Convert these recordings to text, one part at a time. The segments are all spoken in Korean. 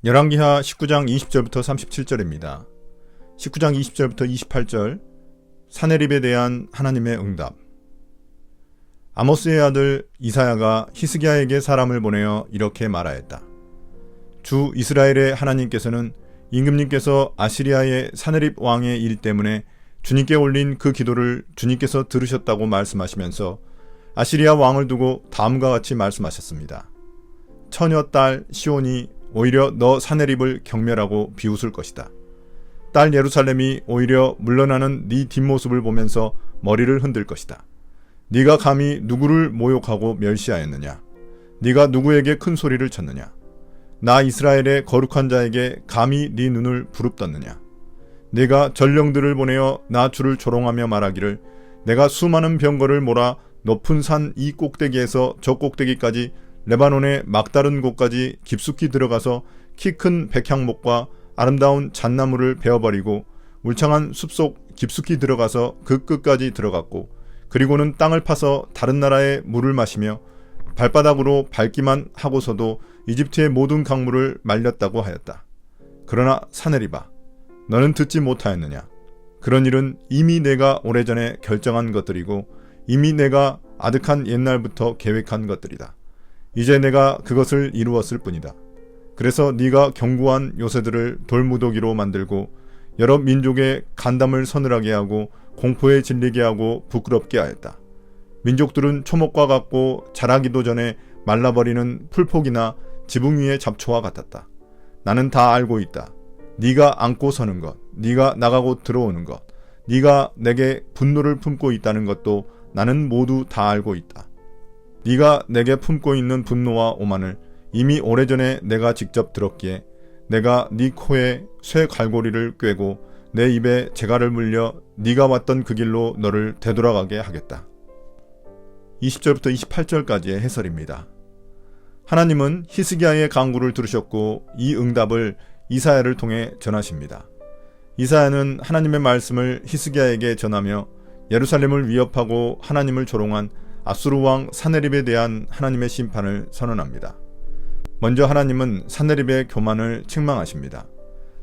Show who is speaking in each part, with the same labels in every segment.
Speaker 1: 열왕기하 19장 20절부터 37절입니다. 19장 20절부터 28절 사네립에 대한 하나님의 응답. 아모스의 아들 이사야가 히스기야에게 사람을 보내어 이렇게 말하였다. 주 이스라엘의 하나님께서는 임금님께서 아시리아의 사네립 왕의 일 때문에 주님께 올린 그 기도를 주님께서 들으셨다고 말씀하시면서 아시리아 왕을 두고 다음과 같이 말씀하셨습니다. 처녀 딸 시온이 오히려 너 사네립을 경멸하고 비웃을 것이다. 딸 예루살렘이 오히려 물러나는 네 뒷모습을 보면서 머리를 흔들 것이다. 네가 감히 누구를 모욕하고 멸시하였느냐? 네가 누구에게 큰 소리를 쳤느냐? 나 이스라엘의 거룩한 자에게 감히 네 눈을 부릅떴느냐? 네가 전령들을 보내어 나 주를 조롱하며 말하기를 내가 수많은 병거를 몰아 높은 산 이 꼭대기에서 저 꼭대기까지 레바논의 막다른 곳까지 깊숙이 들어가서 키 큰 백향목과 아름다운 잣나무를 베어버리고 울창한 숲속 깊숙이 들어가서 그 끝까지 들어갔고 그리고는 땅을 파서 다른 나라의 물을 마시며 발바닥으로 밟기만 하고서도 이집트의 모든 강물을 말렸다고 하였다. 그러나 사네립아, 너는 듣지 못하였느냐? 그런 일은 이미 내가 오래전에 결정한 것들이고 이미 내가 아득한 옛날부터 계획한 것들이다. 이제 내가 그것을 이루었을 뿐이다. 그래서 네가 견고한 요새들을 돌무더기로 만들고 여러 민족의 간담을 서늘하게 하고 공포에 질리게 하고 부끄럽게 하였다. 민족들은 초목과 같고 자라기도 전에 말라버리는 풀포기나 지붕 위의 잡초와 같았다. 나는 다 알고 있다. 네가 앉고 서는 것, 네가 나가고 들어오는 것, 네가 내게 분노를 품고 있다는 것도 나는 모두 다 알고 있다. 네가 내게 품고 있는 분노와 오만을 이미 오래전에 내가 직접 들었기에 내가 네 코에 쇠 갈고리를 꿰고 내 입에 재갈을 물려 네가 왔던 그 길로 너를 되돌아가게 하겠다. 20절부터 28절까지의 해설입니다. 하나님은 히스기야의 간구를 들으셨고 이 응답을 이사야를 통해 전하십니다. 이사야는 하나님의 말씀을 히스기야에게 전하며 예루살렘을 위협하고 하나님을 조롱한 아수르 왕 사네립에 대한 하나님의 심판을 선언합니다. 먼저 하나님은 사네립의 교만을 책망하십니다.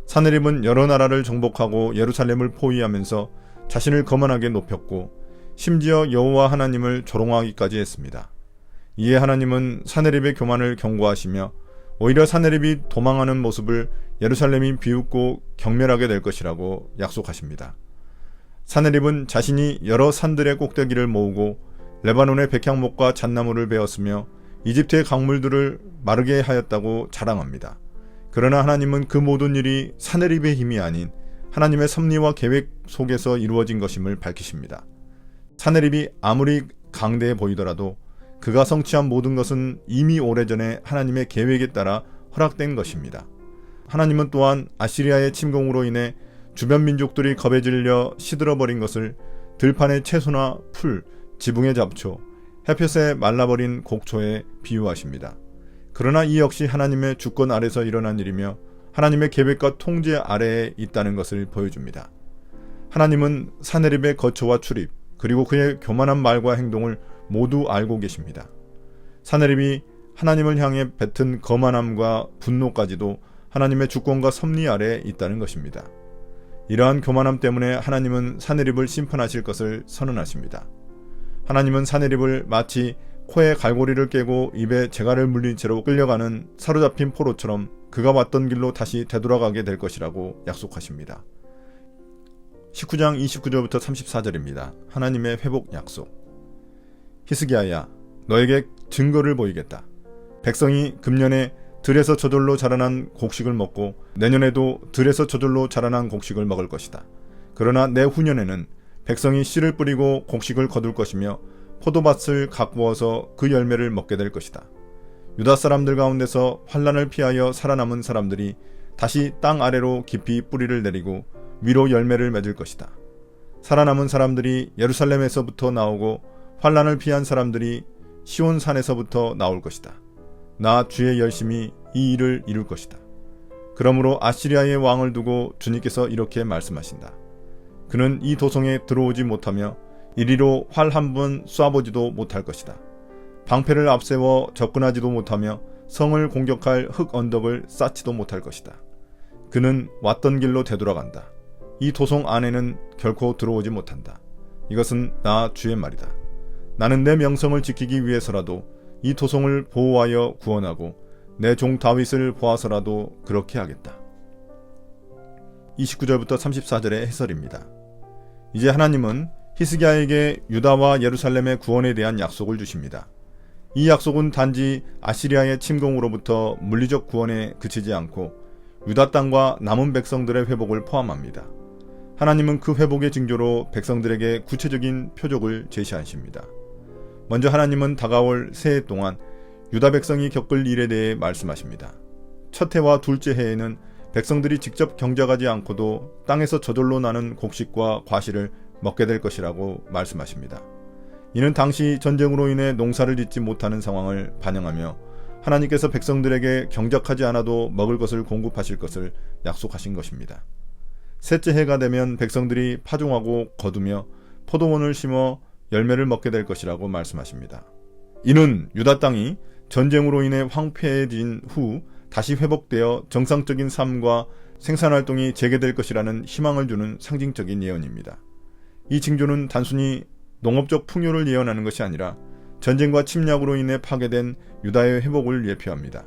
Speaker 1: 사네립은 여러 나라를 정복하고 예루살렘을 포위하면서 자신을 거만하게 높였고 심지어 여호와 하나님을 조롱하기까지 했습니다. 이에 하나님은 사네립의 교만을 경고하시며 오히려 사네립이 도망하는 모습을 예루살렘이 비웃고 경멸하게 될 것이라고 약속하십니다. 사네립은 자신이 여러 산들의 꼭대기를 모으고 레바논의 백향목과 잣나무를 베었으며 이집트의 강물들을 마르게 하였다고 자랑합니다. 그러나 하나님은 그 모든 일이 사네립의 힘이 아닌 하나님의 섭리와 계획 속에서 이루어진 것임을 밝히십니다. 사네립이 아무리 강대해 보이더라도 그가 성취한 모든 것은 이미 오래전에 하나님의 계획에 따라 허락된 것입니다. 하나님은 또한 아시리아의 침공으로 인해 주변 민족들이 겁에 질려 시들어버린 것을 들판의 채소나 풀, 지붕의 잡초, 햇볕에 말라버린 곡초에 비유하십니다. 그러나 이 역시 하나님의 주권 아래서 일어난 일이며 하나님의 계획과 통제 아래에 있다는 것을 보여줍니다. 하나님은 사네립의 거처와 출입, 그리고 그의 교만한 말과 행동을 모두 알고 계십니다. 사네립이 하나님을 향해 뱉은 거만함과 분노까지도 하나님의 주권과 섭리 아래에 있다는 것입니다. 이러한 교만함 때문에 하나님은 사네립을 심판하실 것을 선언하십니다. 하나님은 사네립을 마치 코에 갈고리를 깨고 입에 재갈을 물린 채로 끌려가는 사로잡힌 포로처럼 그가 왔던 길로 다시 되돌아가게 될 것이라고 약속하십니다. 19장 29절부터 34절입니다. 하나님의 회복 약속. 히스기야야, 너에게 증거를 보이겠다. 백성이 금년에 들에서 저절로 자라난 곡식을 먹고 내년에도 들에서 저절로 자라난 곡식을 먹을 것이다. 그러나 내후년에는 백성이 씨를 뿌리고 곡식을 거둘 것이며 포도밭을 가꾸어서 그 열매를 먹게 될 것이다. 유다 사람들 가운데서 환난을 피하여 살아남은 사람들이 다시 땅 아래로 깊이 뿌리를 내리고 위로 열매를 맺을 것이다. 살아남은 사람들이 예루살렘에서부터 나오고 환난을 피한 사람들이 시온산에서부터 나올 것이다. 나 주의 열심히 이 일을 이룰 것이다. 그러므로 아시리아의 왕을 두고 주님께서 이렇게 말씀하신다. 그는 이 도성에 들어오지 못하며 이리로 활 한 번 쏴보지도 못할 것이다. 방패를 앞세워 접근하지도 못하며 성을 공격할 흙 언덕을 쌓지도 못할 것이다. 그는 왔던 길로 되돌아간다. 이 도성 안에는 결코 들어오지 못한다. 이것은 나 주의 말이다. 나는 내 명성을 지키기 위해서라도 이 도성을 보호하여 구원하고 내 종 다윗을 보아서라도 그렇게 하겠다. 29절부터 34절의 해설입니다. 이제 하나님은 히스기야에게 유다와 예루살렘의 구원에 대한 약속을 주십니다. 이 약속은 단지 아시리아의 침공으로부터 물리적 구원에 그치지 않고 유다 땅과 남은 백성들의 회복을 포함합니다. 하나님은 그 회복의 징조로 백성들에게 구체적인 표적을 제시하십니다. 먼저 하나님은 다가올 새해 동안 유다 백성이 겪을 일에 대해 말씀하십니다. 첫 해와 둘째 해에는 백성들이 직접 경작하지 않고도 땅에서 저절로 나는 곡식과 과실을 먹게 될 것이라고 말씀하십니다. 이는 당시 전쟁으로 인해 농사를 짓지 못하는 상황을 반영하며 하나님께서 백성들에게 경작하지 않아도 먹을 것을 공급하실 것을 약속하신 것입니다. 셋째 해가 되면 백성들이 파종하고 거두며 포도원을 심어 열매를 먹게 될 것이라고 말씀하십니다. 이는 유다 땅이 전쟁으로 인해 황폐해진 후 다시 회복되어 정상적인 삶과 생산활동이 재개될 것이라는 희망을 주는 상징적인 예언입니다. 이 징조는 단순히 농업적 풍요를 예언하는 것이 아니라 전쟁과 침략으로 인해 파괴된 유다의 회복을 예표합니다.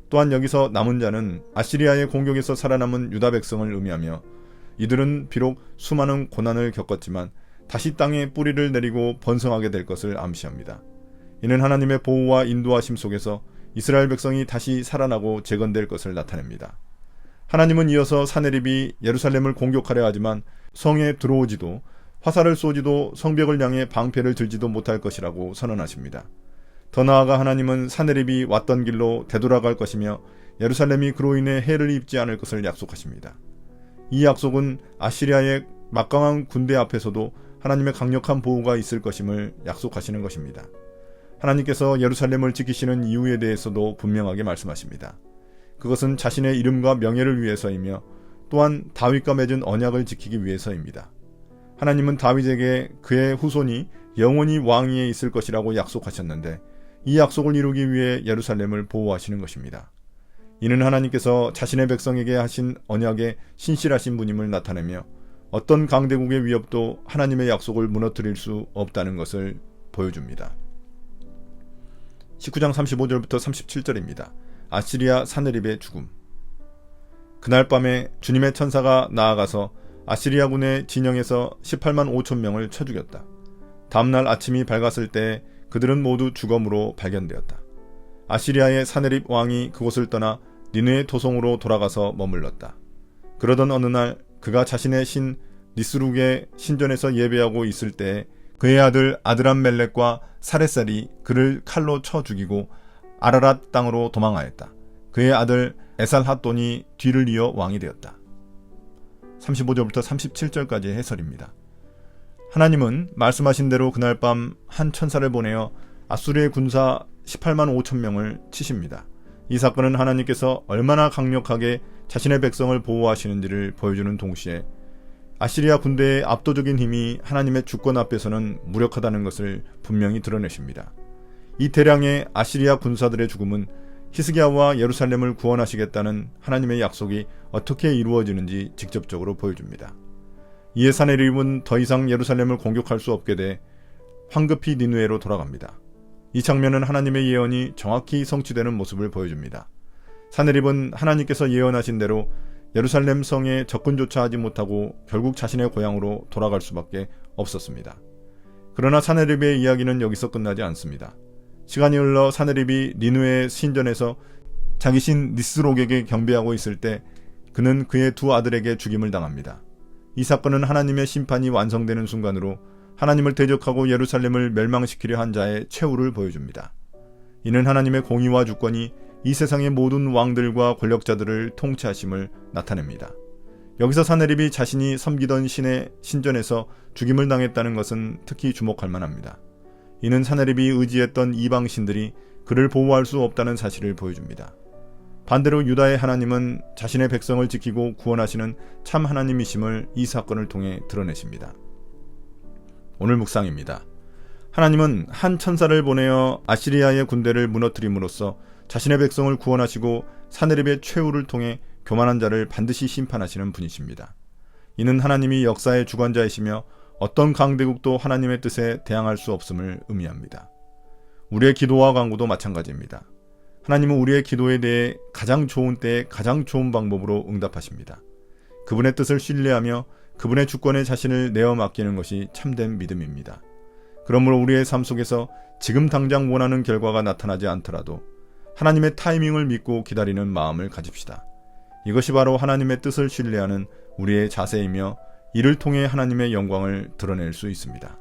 Speaker 1: 또한 여기서 남은 자는 아시리아의 공격에서 살아남은 유다 백성을 의미하며 이들은 비록 수많은 고난을 겪었지만 다시 땅에 뿌리를 내리고 번성하게 될 것을 암시합니다. 이는 하나님의 보호와 인도하심 속에서 이스라엘 백성이 다시 살아나고 재건될 것을 나타냅니다. 하나님은 이어서 사네립이 예루살렘을 공격하려 하지만 성에 들어오지도 화살을 쏘지도 성벽을 향해 방패를 들지도 못할 것이라고 선언하십니다. 더 나아가 하나님은 사네립이 왔던 길로 되돌아갈 것이며 예루살렘이 그로 인해 해를 입지 않을 것을 약속하십니다. 이 약속은 아시리아의 막강한 군대 앞에서도 하나님의 강력한 보호가 있을 것임을 약속하시는 것입니다. 하나님께서 예루살렘을 지키시는 이유에 대해서도 분명하게 말씀하십니다. 그것은 자신의 이름과 명예를 위해서이며 또한 다윗과 맺은 언약을 지키기 위해서입니다. 하나님은 다윗에게 그의 후손이 영원히 왕위에 있을 것이라고 약속하셨는데 이 약속을 이루기 위해 예루살렘을 보호하시는 것입니다. 이는 하나님께서 자신의 백성에게 하신 언약에 신실하신 분임을 나타내며 어떤 강대국의 위협도 하나님의 약속을 무너뜨릴 수 없다는 것을 보여줍니다. 19장 35절부터 37절입니다. 아시리아 사네립의 죽음. 그날 밤에 주님의 천사가 나아가서 아시리아군의 진영에서 18만 5천 명을 쳐 죽였다. 다음날 아침이 밝았을 때 그들은 모두 죽음으로 발견되었다. 아시리아의 사네립 왕이 그곳을 떠나 니느의 도성으로 돌아가서 머물렀다. 그러던 어느 날 그가 자신의 신 니스룩의 신전에서 예배하고 있을 때 그의 아들 아드람멜렉과 사레살이 그를 칼로 쳐 죽이고 아라랏 땅으로 도망하였다. 그의 아들 에살핫돈이 뒤를 이어 왕이 되었다. 35절부터 37절까지의 해설입니다. 하나님은 말씀하신 대로 그날 밤 한 천사를 보내어 아수르의 군사 18만 5천 명을 치십니다. 이 사건은 하나님께서 얼마나 강력하게 자신의 백성을 보호하시는지를 보여주는 동시에 아시리아 군대의 압도적인 힘이 하나님의 주권 앞에서는 무력하다는 것을 분명히 드러내십니다. 이 대량의 아시리아 군사들의 죽음은 히스기야와 예루살렘을 구원하시겠다는 하나님의 약속이 어떻게 이루어지는지 직접적으로 보여줍니다. 이에 사네립은 더 이상 예루살렘을 공격할 수 없게 돼 황급히 니느웨로 돌아갑니다. 이 장면은 하나님의 예언이 정확히 성취되는 모습을 보여줍니다. 사네립은 하나님께서 예언하신 대로 예루살렘 성에 접근조차 하지 못하고 결국 자신의 고향으로 돌아갈 수밖에 없었습니다. 그러나 사네립의 이야기는 여기서 끝나지 않습니다. 시간이 흘러 사네립이 니느웨 신전에서 자기 신 니스록에게 경배하고 있을 때 그는 그의 두 아들에게 죽임을 당합니다. 이 사건은 하나님의 심판이 완성되는 순간으로 하나님을 대적하고 예루살렘을 멸망시키려 한 자의 최후를 보여줍니다. 이는 하나님의 공의와 주권이 이 세상의 모든 왕들과 권력자들을 통치하심을 나타냅니다. 여기서 사네립이 자신이 섬기던 신의 신전에서 죽임을 당했다는 것은 특히 주목할 만합니다. 이는 사네립이 의지했던 이방 신들이 그를 보호할 수 없다는 사실을 보여줍니다. 반대로 유다의 하나님은 자신의 백성을 지키고 구원하시는 참 하나님이심을 이 사건을 통해 드러내십니다. 오늘 묵상입니다. 하나님은 한 천사를 보내어 아시리아의 군대를 무너뜨림으로써 자신의 백성을 구원하시고 사내립의 최후를 통해 교만한 자를 반드시 심판하시는 분이십니다. 이는 하나님이 역사의 주관자이시며 어떤 강대국도 하나님의 뜻에 대항할 수 없음을 의미합니다. 우리의 기도와 간구도 마찬가지입니다. 하나님은 우리의 기도에 대해 가장 좋은 때에 가장 좋은 방법으로 응답하십니다. 그분의 뜻을 신뢰하며 그분의 주권에 자신을 내어 맡기는 것이 참된 믿음입니다. 그러므로 우리의 삶 속에서 지금 당장 원하는 결과가 나타나지 않더라도 하나님의 타이밍을 믿고 기다리는 마음을 가집시다. 이것이 바로 하나님의 뜻을 신뢰하는 우리의 자세이며 이를 통해 하나님의 영광을 드러낼 수 있습니다.